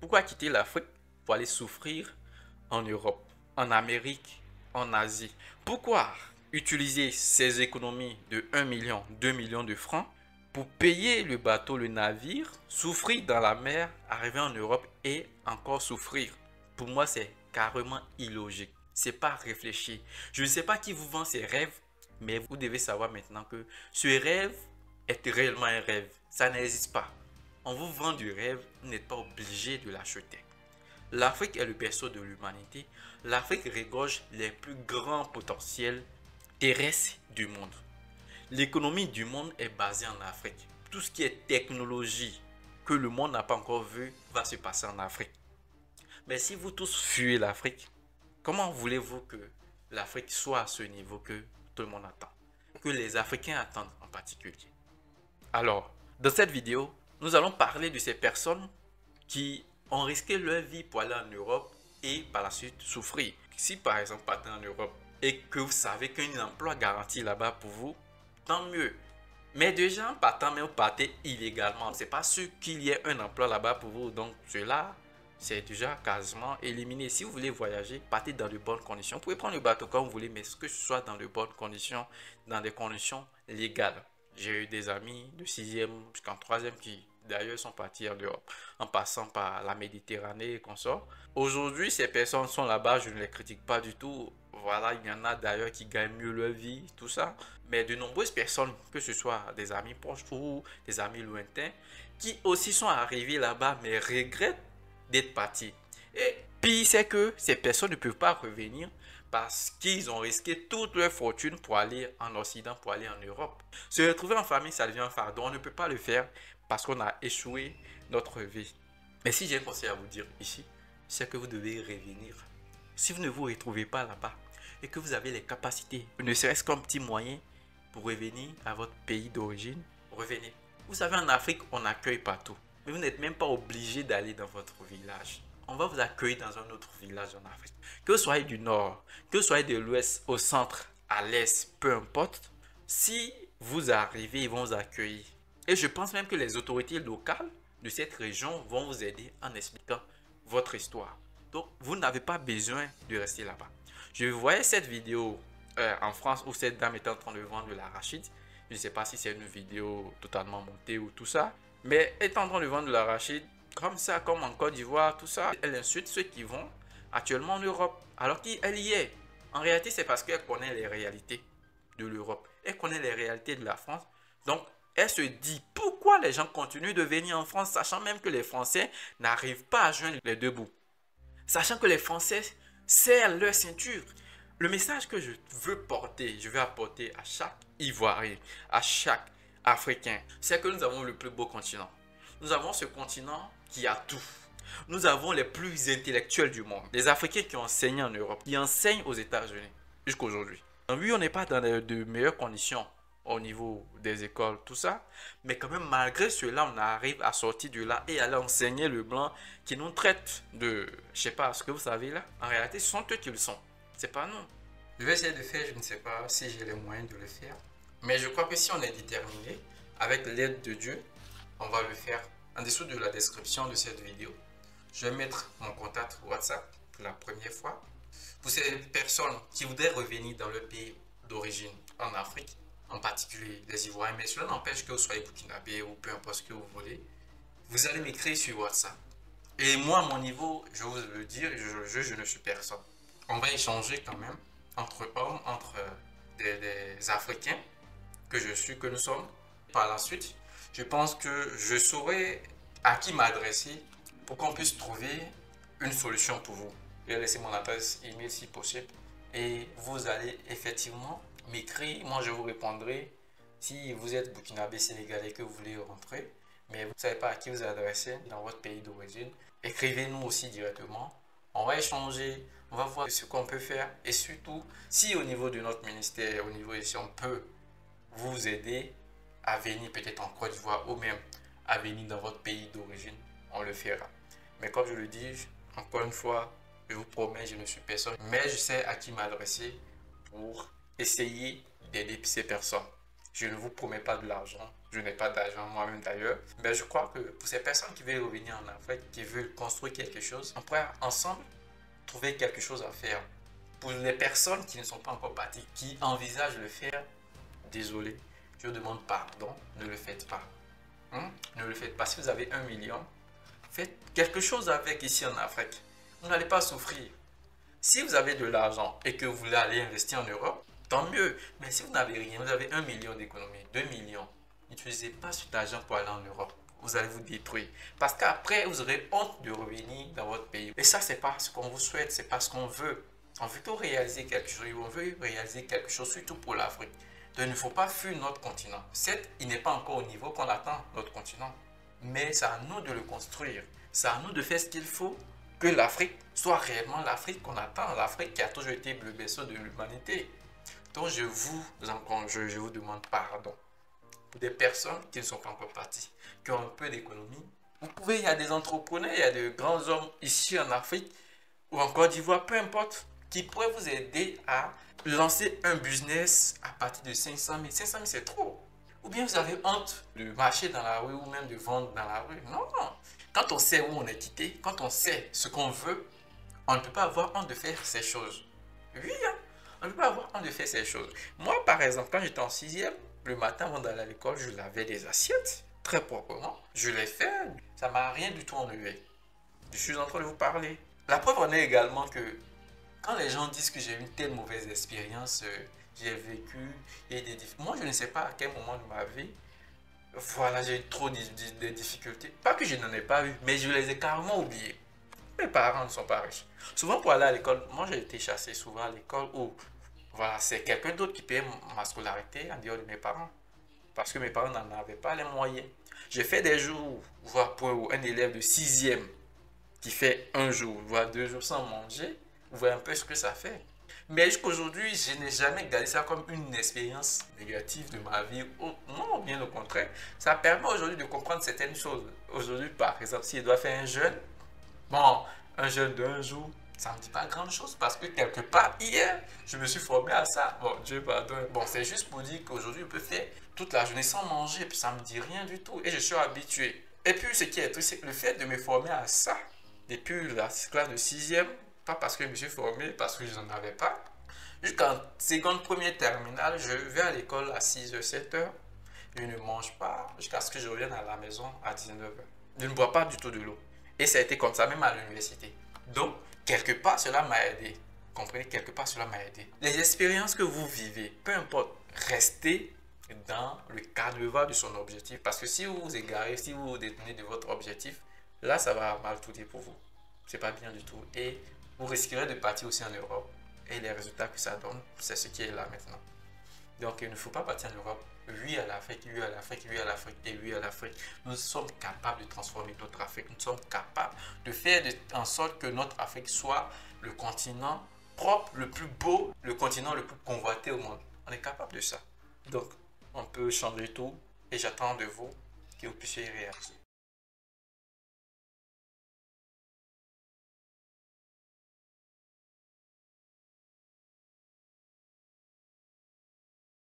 Pourquoi quitter l'Afrique pour aller souffrir en Europe, en Amérique, en Asie? Pourquoi utiliser ces économies de 1 million, 2 millions de francs pour payer le bateau, le navire, souffrir dans la mer, arriver en Europe et encore souffrir? Pour moi, c'est carrément illogique. C'est pas réfléchi. Je ne sais pas qui vous vend ces rêves, mais vous devez savoir maintenant que ce rêve est réellement un rêve. Ça n'existe pas. On vous vend du rêve, vous n'êtes pas obligé de l'acheter. L'Afrique est le berceau de l'humanité. L'Afrique regorge les plus grands potentiels terrestres du monde. L'économie du monde est basée en Afrique. Tout ce qui est technologie que le monde n'a pas encore vu va se passer en Afrique. Mais si vous tous fuyez l'Afrique, comment voulez-vous que l'Afrique soit à ce niveau que tout le monde attend? Que les Africains attendent en particulier. Alors, dans cette vidéo, nous allons parler de ces personnes qui ont risqué leur vie pour aller en Europe et par la suite souffrir. Si par exemple partez en Europe et que vous savez qu'un emploi garanti là-bas pour vous, tant mieux. Mais déjà en partant, mais vous partez illégalement. C'est pas sûr qu'il y ait un emploi là-bas pour vous. Donc cela, c'est déjà quasiment éliminé. Si vous voulez voyager, partez dans de bonnes conditions. Vous pouvez prendre le bateau quand vous voulez, mais que ce soit dans de bonnes conditions, dans des conditions légales. J'ai eu des amis de 6e jusqu'en 3e qui d'ailleurs sont partis en Europe en passant par la Méditerranée et consorts. Aujourd'hui, ces personnes sont là-bas, je ne les critique pas du tout. Voilà, il y en a d'ailleurs qui gagnent mieux leur vie, tout ça. Mais de nombreuses personnes, que ce soit des amis proches ou des amis lointains, qui aussi sont arrivés là-bas mais regrettent d'être partis. Et pire, c'est que ces personnes ne peuvent pas revenir parce qu'ils ont risqué toute leur fortune pour aller en Occident, pour aller en Europe. Se retrouver en famille, ça devient un fardeau. On ne peut pas le faire parce qu'on a échoué notre vie. Mais si j'ai un conseil à vous dire ici, c'est que vous devez revenir. Si vous ne vous retrouvez pas là-bas et que vous avez les capacités, ne serait-ce qu'un petit moyen pour revenir à votre pays d'origine, revenez. Vous savez, en Afrique, on accueille partout. Mais vous n'êtes même pas obligé d'aller dans votre village. On va vous accueillir dans un autre village en Afrique. Que vous soyez du nord, que vous soyez de l'ouest, au centre, à l'est, peu importe. Si vous arrivez, ils vont vous accueillir. Et je pense même que les autorités locales de cette région vont vous aider en expliquant votre histoire. Donc, vous n'avez pas besoin de rester là-bas. Je voyais cette vidéo en France où cette dame était en train de vendre de l'arachide. Je ne sais pas si c'est une vidéo totalement montée ou tout ça. Mais elle est en train de vendre de l'arachide comme ça, comme en Côte d'Ivoire, tout ça. Elle insulte ceux qui vont actuellement en Europe, alors qu'elle y est. En réalité, c'est parce qu'elle connaît les réalités de l'Europe. Elle connaît les réalités de la France. Donc, elle se dit pourquoi les gens continuent de venir en France, sachant même que les Français n'arrivent pas à joindre les deux bouts. Sachant que les Français serrent leur ceinture. Le message que je veux porter, je veux apporter à chaque Ivoirien, à chaque Africain, c'est que nous avons le plus beau continent. Nous avons ce continent qui a tout. Nous avons les plus intellectuels du monde. Les Africains qui ont enseigné en Europe, qui enseignent aux États-Unis jusqu'à aujourd'hui. Oui, on n'est pas dans de meilleures conditions au niveau des écoles, tout ça. Mais quand même, malgré cela, on arrive à sortir de là et aller enseigner le blanc qui nous traite de, je sais pas, ce que vous savez là. En réalité, ce sont eux qui le sont. C'est pas nous. Je vais essayer de faire, je ne sais pas si j'ai les moyens de le faire. Mais je crois que si on est déterminé, avec l'aide de Dieu, on va le faire. En dessous de la description de cette vidéo, je vais mettre mon contact WhatsApp pour la première fois. Pour ces personnes qui voudraient revenir dans leur pays d'origine, en Afrique, en particulier les Ivoiriens, mais cela n'empêche que vous soyez burkinabé ou peu importe ce que vous voulez, vous allez m'écrire sur WhatsApp. Et moi, à mon niveau, je vous le dis, je ne suis personne. On va échanger quand même entre hommes, entre des Africains que je suis, que nous sommes. Par la suite, je pense que je saurai à qui m'adresser pour qu'on puisse trouver une solution pour vous. Je vais laisser mon adresse email si possible et vous allez effectivement m'écrire. Moi, je vous répondrai si vous êtes burkinabé, sénégalais, que vous voulez rentrer, mais vous ne savez pas à qui vous adresser dans votre pays d'origine. Écrivez-nous aussi directement. On va échanger, on va voir ce qu'on peut faire et surtout, si au niveau de notre ministère, au niveau ici, on peut vous aider à venir peut-être en Côte d'Ivoire ou même à venir dans votre pays d'origine, on le fera. Mais comme je le dis, encore une fois, je vous promets, je ne suis personne, mais je sais à qui m'adresser pour essayer d'aider ces personnes. Je ne vous promets pas de l'argent, Je n'ai pas d'argent moi-même d'ailleurs. Mais je crois que pour ces personnes qui veulent revenir en Afrique, qui veulent construire quelque chose, on pourrait ensemble trouver quelque chose à faire. Pour les personnes qui ne sont pas encore parties, qui envisagent de le faire, désolé, je vous demande pardon, ne le faites pas. Ne le faites pas. Si vous avez 1 million, faites quelque chose avec ici en Afrique. Vous n'allez pas souffrir. Si vous avez de l'argent et que vous voulez aller investir en Europe, tant mieux. Mais si vous n'avez rien, vous avez 1 million d'économies, 2 millions, n'utilisez pas cet argent pour aller en Europe. Vous allez vous détruire. Parce qu'après, vous aurez honte de revenir dans votre pays. Et ça, c'est pas ce qu'on vous souhaite, c'est pas ce qu'on veut. On veut tout réaliser quelque chose. On veut réaliser quelque chose, surtout pour l'Afrique. Donc, il ne faut pas fuir notre continent. Certes, il n'est pas encore au niveau qu'on attend, notre continent. Mais c'est à nous de le construire. C'est à nous de faire ce qu'il faut que l'Afrique soit réellement l'Afrique qu'on attend. L'Afrique qui a toujours été le berceau de l'humanité. Donc, je vous demande pardon. Pour des personnes qui ne sont pas encore parties, qui ont un peu d'économie. Vous pouvez, il y a des entrepreneurs, il y a de grands hommes ici en Afrique ou en Côte d'Ivoire, peu importe, qui pourraient vous aider à lancer un business à partir de 500 000. 500 000, c'est trop. Ou bien vous avez honte de marcher dans la rue ou même de vendre dans la rue. Non. Quand on sait où on est quitté, quand on sait ce qu'on veut, on ne peut pas avoir honte de faire ces choses. Oui, hein? On ne peut pas avoir honte de faire ces choses. Moi, par exemple, quand j'étais en 6e, le matin avant d'aller à l'école, je lavais des assiettes très proprement. Je l'ai fait, ça ne m'a rien du tout enlevé. Je suis en train de vous parler. La preuve en est également que quand les gens disent que j'ai eu une telle mauvaise expérience, j'ai vécu et des difficultés. Moi, je ne sais pas à quel moment de ma vie, voilà, j'ai eu trop de difficultés. Pas que je n'en ai pas eu, mais je les ai carrément oubliés. Mes parents ne sont pas riches. Souvent pour aller à l'école, moi j'ai été chassé souvent à l'école où voilà, c'est quelqu'un d'autre qui payait ma scolarité en dehors de mes parents. Parce que mes parents n'en avaient pas les moyens. J'ai fait des jours, voire pour un élève de 6e qui fait un jour, voire 2 jours sans manger, vous voyez un peu ce que ça fait. Mais jusqu'à aujourd'hui, je n'ai jamais gardé ça comme une expérience négative de ma vie. Non, bien au contraire. Ça permet aujourd'hui de comprendre certaines choses. Aujourd'hui, par exemple, si je dois faire un jeûne, bon, un jeûne d'un jour, ça ne me dit pas grand chose parce que quelque part, hier, je me suis formé à ça. Bon, Dieu pardonne. Bon, c'est juste pour dire qu'aujourd'hui, je peux faire toute la journée sans manger, puis ça ne me dit rien du tout. Et je suis habitué. Et puis, ce qui est triste, c'est que le fait de me former à ça, depuis la classe de 6e, pas parce que je me suis formé, parce que je n'en avais pas. Jusqu'en seconde, première terminale, je vais à l'école à 6h, 7h. Je ne mange pas jusqu'à ce que je revienne à la maison à 19h. Je ne bois pas du tout de l'eau. Et ça a été comme ça, même à l'université. Donc, quelque part, cela m'a aidé. Vous comprenez? Quelque part, cela m'a aidé. Les expériences que vous vivez, peu importe, restez dans le cadre de son objectif. Parce que si vous vous égarez, si vous vous détenez de votre objectif, là, ça va mal tourner pour vous. C'est pas bien du tout. Et vous risquerez de partir aussi en Europe. Et les résultats que ça donne, c'est ce qui est là maintenant. Donc, il ne faut pas partir en Europe. Oui à l'Afrique, oui à l'Afrique, oui à l'Afrique et oui à l'Afrique. Nous sommes capables de transformer notre Afrique. Nous sommes capables de faire en sorte que notre Afrique soit le continent propre, le plus beau, le continent le plus convoité au monde. On est capable de ça. Donc, on peut changer tout et j'attends de vous que vous puissiez y réagir.